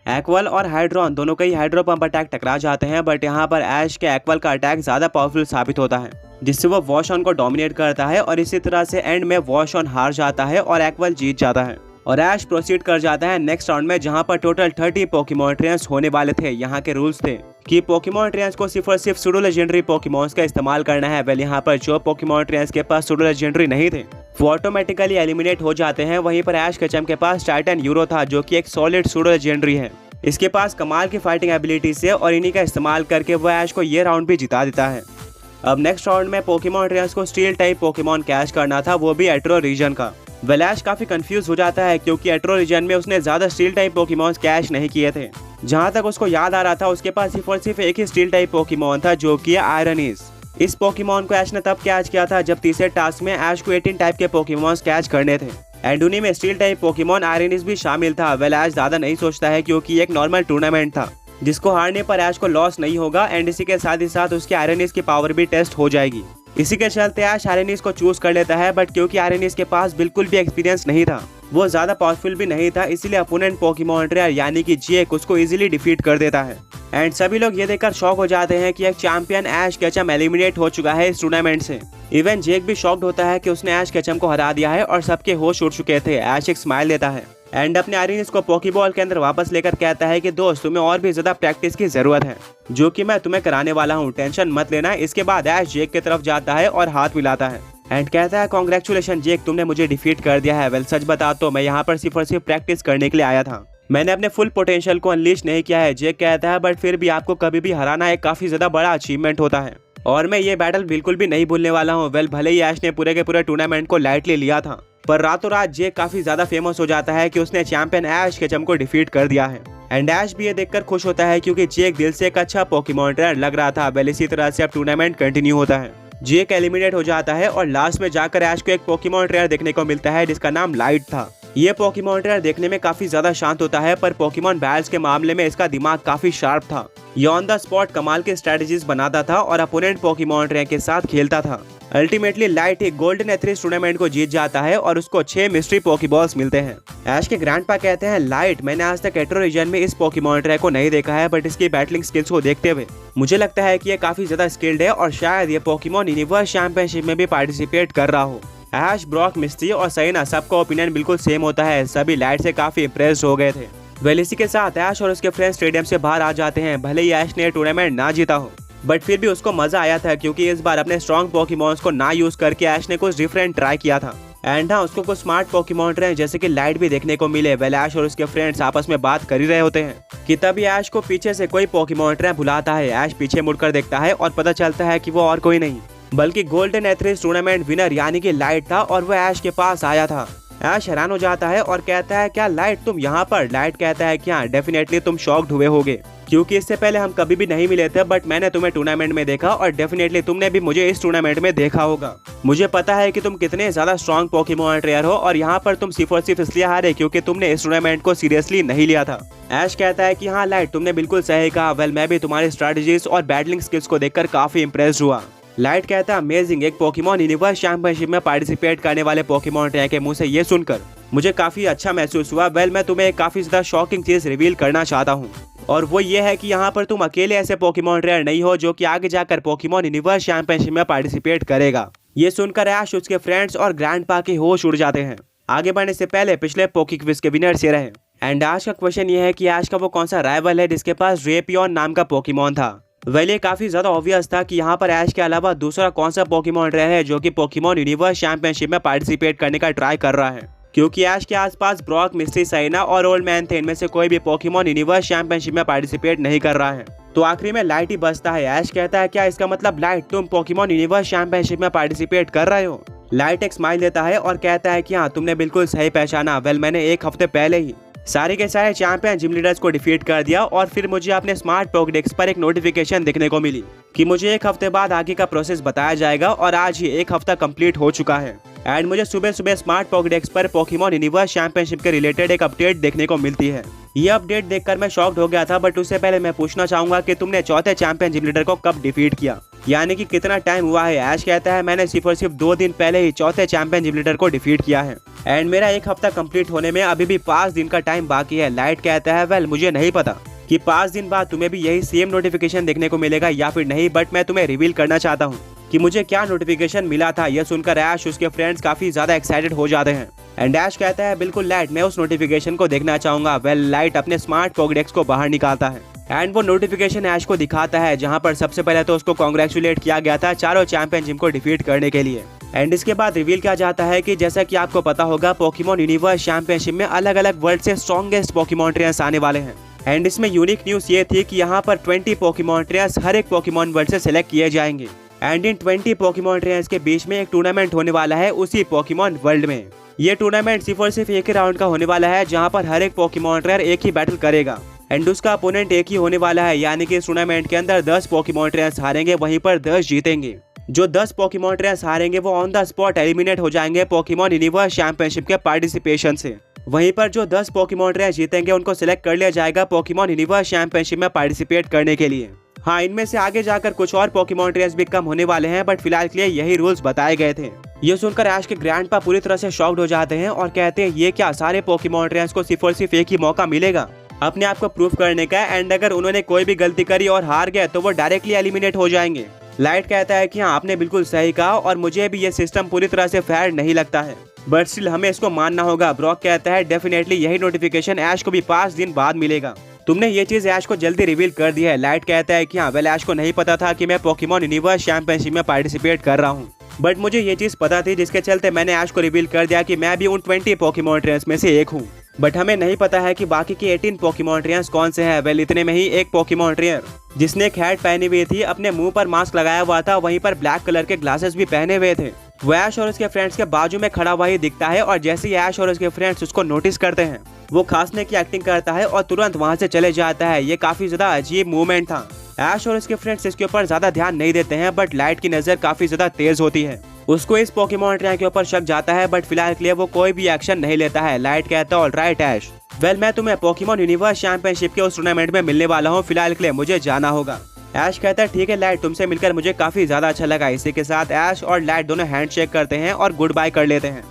Equal और हाइड्रॉन दोनों का ही हाइड्रो पंप अटैक टकरा जाते हैं, बट यहाँ पर ऐश के एक्वल का अटैक ज्यादा पावरफुल साबित होता है, जिससे वो वॉश ऑन को डोमिनेट करता है और इसी तरह से एंड में वॉश ऑन हार जाता है और एक्वल जीत जाता है। और ऐश प्रोसीड कर जाता है नेक्स्ट राउंड में, जहां पर टोटल 30 पोकेमॉन ट्रेनर्स होने वाले थे। यहाँ के रूल्स थे कि पोकेमॉन ट्रेनर्स को सिर्फ और सिर्फ सूडो लेजेंडरी पोकेमॉन्स का इस्तेमाल करना है। वेल यहाँ पर जो पोकेमॉन ट्रेनर्स के पास सूडो लेजेंडरी नहीं थे वो ऑटोमेटिकली एलिमिनेट हो जाते हैं। वहीं पर ऐश केचम के पास टाइटन यूरो था, जो कि एक सॉलिड सूडो लेजेंडरी है। इसके पास कमाल की फाइटिंग एबिलिटीज है और इन्हीं का इस्तेमाल करके वो ऐश को ये राउंड भी जिता देता है। अब नेक्स्ट राउंड में पोकेमॉन ट्रेनर्स को स्टील टाइप पोकेमॉन कैच करना था, वो भी एट्रो रीजन का। वेल ऐश काफी कंफ्यूज हो जाता है क्योंकि एट्रो रीजन में उसने ज्यादा स्टील टाइप पोकेमॉन्स कैच नहीं किए थे। जहां तक उसको याद आ रहा था उसके पास सिर्फ और सिर्फ एक ही स्टील टाइप पोकेमॉन था, जो कि आयरनीज। इस पोकेमॉन को ऐश ने तब कैच किया था जब तीसरे टास्क में ऐश को 18 टाइप के पोकेमॉन्स कैच करने थे। एंड उन्हीं में स्टील टाइप पोकेमॉन आयरनीज भी शामिल था। वेल ऐश ज्यादा नहीं सोचता है क्योंकि एक नॉर्मल टूर्नामेंट था जिसको हारने पर ऐश को लॉस नहीं होगा एंड इसी के साथ ही साथ उसकी आयरनीज की पावर भी टेस्ट हो जाएगी। इसी के चलते ऐश आयरनीज को चूज कर लेता है, बट क्योंकि आयरनीज के पास बिल्कुल भी एक्सपीरियंस नहीं था, वो ज्यादा पावरफुल भी नहीं था, इसीलिए अपोनेंट पोकेमॉन ट्रेनर यानी कि जेक उसको इजीली डिफीट कर देता है। एंड सभी लोग ये देखकर शॉक हो जाते हैं कि एक चैंपियन ऐश केचम एलिमिनेट हो चुका है इस टूर्नामेंट से। इवन जेक भी शॉक्ड होता है कि उसने ऐश केचम को हरा दिया है और सबके होश उड़ चुके थे। ऐश एक स्माइल देता है एंड अपने आयरनीज को पोकेबॉल के अंदर वापस लेकर कहता है कि दोस्त तुम्हें और भी ज्यादा प्रैक्टिस की जरूरत है, जो कि मैं तुम्हें कराने वाला हूँ, टेंशन मत लेना। इसके बाद ऐश जेक की तरफ जाता है और हाथ मिलाता है एंड कहता है कांग्रेचुलेशन जेक, तुमने मुझे डिफीट कर दिया है। वेल सच बता तो मैं यहाँ पर सिर्फ और सिर्फ प्रैक्टिस करने के लिए आया था, मैंने अपने फुल पोटेंशियल को अनलीश नहीं किया है। जेक कहता है बट फिर भी आपको कभी भी हराना एक काफी ज्यादा बड़ा अचीवमेंट होता है और मैं ये बैटल बिल्कुल भी नहीं भूलने वाला हूँ। वेल भले ही ऐश ने पूरे के पूरे टूर्नामेंट को लाइटली लिया था, पर रातों रात जेक काफी ज्यादा फेमस हो जाता है कि उसने चैंपियन ऐश केचम को डिफीट कर दिया है। एंड ऐश भी ये देखकर खुश होता है क्योंकि जेक दिल से एक अच्छा पोकेमॉन ट्रेनर लग रहा था। वेल इसी तरह से अब टूर्नामेंट कंटिन्यू होता है। जेक एलिमिनेट हो जाता है और लास्ट में जाकर ऐश को एक पोकेमॉन ट्रेनर देखने को मिलता है जिसका नाम लाइट था। ये पोकेमॉन ट्रेनर देखने में काफी ज्यादा शांत होता है, पर पोकेमॉन बैटल्स के मामले में इसका दिमाग काफी शार्प था। ये ऑन द स्पॉट कमाल के स्ट्रेटजीज बनाता था और अपोनेंट पोकेमॉन ट्रेनर के साथ खेलता था। अल्टीमेटली लाइट एक गोल्डन एथरीज टूर्नामेंट को जीत जाता है और उसको 6 मिस्ट्री पोकेबॉल्स मिलते हैं। ऐश के ग्रैंडपा कहते हैं लाइट, मैंने आज तक एट्रो रीजन में इस पोकेमॉन ट्रेनर को नहीं देखा है, बट इसकी बैटलिंग स्किल्स को देखते हुए मुझे लगता है कि ये काफी ज्यादा स्किल्ड है और शायद ये पोकेमॉन यूनिवर्स चैंपियनशिप में भी पार्टिसिपेट कर रहा हो। ऐश, ब्रॉक, मिस्ट्री और सैना सबका ओपिनियन बिल्कुल सेम होता है। सभी लाइट से काफी इम्प्रेस्ड हो गए थे। वेल इसी के साथ ऐश और उसके फ्रेंड्स स्टेडियम से बाहर आ जाते हैं। भले ही ऐश ने टूर्नामेंट ना जीता हो, बट फिर भी उसको मजा आया था क्योंकि इस बार अपने स्ट्रॉन्ग पोकेमॉन्स को ना यूज करके ऐश ने कुछ डिफरेंट ट्राई किया था। एंड हाँ, उसको कुछ स्मार्ट पोकेमॉन ट्रेनर जैसे कि लाइट भी देखने को मिले। वेल ऐश और उसके फ्रेंड्स आपस में बात कर ही रहे होते हैं कि तभी ऐश को पीछे से कोई पोकेमॉन ट्रेनर बुलाता है। ऐश पीछे मुड़कर देखता है और पता चलता है कि वो और कोई नहीं बल्कि गोल्डन एथरीज टूर्नामेंट विनर यानी कि लाइट था और वो ऐश के पास आया था। ऐश हैरान हो जाता है और कहता है क्या लाइट तुम यहाँ पर? लाइट कहता है क्या डेफिनेटली तुम शॉक्ड हुए होगे क्योंकि इससे पहले हम कभी भी नहीं मिले थे, बट मैंने तुम्हें टूर्नामेंट में देखा और डेफिनेटली तुमने भी मुझे इस टूर्नामेंट में देखा होगा। मुझे पता है कि तुम कितने ज्यादा स्ट्रॉन्ग पोकेमॉन ट्रेनर हो और यहाँ पर तुम सिर्फ और सिर्फ इसलिए हारे क्योंकि तुमने इस टूर्नामेंट को सीरियसली नहीं लिया था। ऐश कहता है कि हाँ लाइट, तुमने बिल्कुल सही कहा। वेल मैं भी तुम्हारी स्ट्रेटजीज और बैटलिंग स्किल्स को देखकर काफी इंप्रेस्ड हुआ। लाइट कहता है अमेजिंग, एक पोकेमॉन यूनिवर्स चैंपियनशिप में पार्टिसिपेट करने वाले पोकेमॉन ट्रेनर के मुंह से ये सुनकर मुझे काफी अच्छा महसूस हुआ। वेल मैं तुम्हें एक काफी ज्यादा शॉकिंग चीज रिवील करना चाहता हूँ और वो ये है कि यहाँ पर तुम अकेले ऐसे पोकेमॉन ट्रेनर नहीं हो जो कि आगे जाकर पोकेमॉन यूनिवर्स चैंपियनशिप में पार्टिसिपेट करेगा। ये सुनकर ऐश, उसके फ्रेंड्स और ग्रैंडपा के होश उड़ जाते हैं। आगे बढ़ने से पहले पिछले पोकी क्विज के विनर से रहे। एंड आज का क्वेश्चन ये है कि ऐश का वो कौन सा राइवल है जिसके पास रेपियन नाम का पोकेमॉन था। वेल ये काफी ज्यादा ऑब्वियस था कि यहाँ पर ऐश के अलावा दूसरा कौन सा पोकेमॉन ट्रेनर है जो कि पोकेमॉन यूनिवर्स चैंपियनशिप में पार्टिसिपेट करने का ट्राई कर रहा है, क्योंकि ऐश के आसपास ब्रॉक, मिस्ट्री, सैना और ओल्ड मैन थे। इनमें से कोई भी पोकेमॉन यूनिवर्स चैंपियनशिप में पार्टिसिपेट नहीं कर रहा है। तो आखिरी में लाइट ही बचता है। ऐश कहता है क्या इसका मतलब लाइट तुम पोकेमॉन यूनिवर्स चैंपियनशिप में पार्टिसिपेट कर रहे हो? लाइट एक स्माइल देता है और कहता है कि हाँ तुमने बिल्कुल सही पहचाना। वेल मैंने एक हफ्ते पहले ही सारे के सारे चैंपियन जिम लीडर्स को डिफीट कर दिया और फिर मुझे अपने स्मार्ट पोकेडेक्स पर एक नोटिफिकेशन देखने को मिली कि मुझे एक हफ्ते बाद आगे का प्रोसेस बताया जाएगा और आज ही एक हफ्ता कंप्लीट हो चुका है। एंड मुझे सुबह सुबह स्मार्ट पोकेडेक्स पर पोकेमॉन यूनिवर्स चैंपियनशिप के रिलेटेड एक अपडेट देखने को मिलती है। ये अपडेट देखकर मैं शॉक्ड हो गया था, बट उससे पहले मैं पूछना चाहूंगा कि तुमने चौथे चैंपियन जिम लीडर को कब डिफीट किया? यानी कि कितना टाइम हुआ है। ऐश कहता है मैंने सिर्फ और सिर्फ 2 दिन पहले ही चौथे चैंपियनशिप लीडर को डिफीट किया है एंड मेरा 1 हफ्ता कंप्लीट होने में अभी भी 5 दिन का टाइम बाकी है। लाइट कहता है वेल मुझे नहीं पता कि 5 दिन बाद तुम्हें भी यही सेम नोटिफिकेशन देखने को मिलेगा या फिर नहीं, बट मैं तुम्हें रिवील करना चाहता हूँ कि मुझे क्या नोटिफिकेशन मिला था। यह सुनकर ऐश उसके फ्रेंड्स काफी ज्यादा एक्साइटेड हो जाते हैं एंड ऐश कहता है बिल्कुल लाइट, मैं उस नोटिफिकेशन को देखना चाहूंगा। वेल लाइट अपने स्मार्ट पॉकेडेक्स को बाहर निकालता है एंड वो नोटिफिकेशन ऐश को दिखाता है जहां पर सबसे पहले तो उसको कांग्रेचुलेट किया गया था चारों चैंपियनशिप को डिफीट करने के लिए एंड इसके बाद रिवील किया जाता है कि जैसा कि आपको पता होगा पोकेमॉन यूनिवर्स चैंपियनशिप में अलग अलग वर्ल्ड से स्ट्रॉन्गेस्ट पोकेमॉन ट्रेनर्स आने वाले हैं एंड इसमें यूनिक न्यूज ये थी कि यहाँ पर 20 पोकेमॉन ट्रेनर्स हर एक पोकेमॉन वर्ल्ड से सिलेक्ट किए जाएंगे एंड इन 20 पोकेमॉन ट्रेनर्स के बीच में एक टूर्नामेंट होने वाला है उसी पोकेमॉन वर्ल्ड में। ये टूर्नामेंट सिर्फ और सिर्फ एक ही राउंड का होने वाला है जहाँ पर हर एक पोकेमॉन ट्रेनर एक ही बैटल करेगा एंड उसका अपोनेंट एक ही होने वाला है, यानी कि इस टूर्नामेंट के अंदर 10 पोकेमॉन ट्रेनर्स हारेंगे वहीं पर 10 जीतेंगे। जो 10 पोकेमॉन ट्रेनर्स हारेंगे वो ऑन द स्पॉट एलिमिनेट हो जाएंगे पोकेमॉन यूनिवर्स चैंपियनशिप के पार्टिसिपेशन से। वहीं पर जो 10 पोकेमॉन ट्रेनर्स जीतेंगे उनको सिलेक्ट कर लिया जाएगा पोकेमॉन यूनिवर्स चैंपियनशिप में पार्टिसिपेट करने के लिए। हाँ, इनमें से आगे जाकर कुछ और पोकेमॉन ट्रेनर्स भी कम होने वाले हैं, बट फिलहाल के लिए यही रूल्स बताए गए थे। ये सुनकर ऐश के ग्रैंडपा पूरी तरह से शॉक्ड हो जाते हैं और कहते हैं ये क्या, सारे पोकेमॉन ट्रेनर्स को सिर्फ और सिर्फ एक ही मौका मिलेगा अपने आप को प्रूव करने का एंड अगर उन्होंने कोई भी गलती करी और हार गए तो वो डायरेक्टली एलिमिनेट हो जाएंगे। लाइट कहता है कि हाँ आपने बिल्कुल सही कहा और मुझे भी ये सिस्टम पूरी तरह से फेयर नहीं लगता है, बट स्टिल हमें इसको मानना होगा। ब्रॉक कहता है डेफिनेटली यही नोटिफिकेशन ऐश को भी 5 दिन बाद मिलेगा। तुमने ये चीज ऐश को जल्दी रिवील कर दी है। लाइट कहता है कि हाँ वेल ऐश को नहीं पता था कि मैं पोकेमॉन यूनिवर्स चैंपियनशिप में पार्टिसिपेट कर रहा हूँ, बट मुझे ये चीज पता थी जिसके चलते मैंने ऐश को रिवील कर दिया कि मैं भी उन 20 पोकेमॉन ट्रेनर्स में से एक हूँ। बट हमें नहीं पता है कि बाकी के 18 पोकेमॉन ट्रेनर्स कौन से हैं। वेल इतने में ही एक पोकेमॉन ट्रेनर जिसने एक हैट पहनी हुई थी, अपने मुंह पर मास्क लगाया हुआ था, वहीं पर ब्लैक कलर के ग्लासेस भी पहने हुए थे, वो ऐश और उसके फ्रेंड्स के बाजू में खड़ा हुआ ही दिखता है और जैसे ही ऐश और उसके फ्रेंड्स उसको नोटिस करते हैं वो खांसने की एक्टिंग करता है और तुरंत वहां से चले जाता है। ये काफी ज्यादा अजीब मूवमेंट था। ऐश और उसके फ्रेंड्स इसके ऊपर ज्यादा ध्यान नहीं देते हैं, बट लाइट की नजर काफी ज्यादा तेज होती है। उसको इस पोकेमॉन ट्रेनर के ऊपर शक जाता है, बट फिलहाल के लिए वो कोई भी एक्शन नहीं लेता है। लाइट कहता है ऑलराइट ऐश, वेल मैं तुम्हें पोकेमॉन यूनिवर्स चैंपियनशिप के उस टूर्नामेंट में मिलने वाला हूँ, फिलहाल के लिए मुझे जाना होगा। ऐश कहता है ठीक है लाइट, तुमसे मिलकर मुझे काफी ज्यादा अच्छा लगा। इसी के साथ ऐश और लाइट दोनों हैंडशेक करते हैं और गुड बाय कर लेते हैं।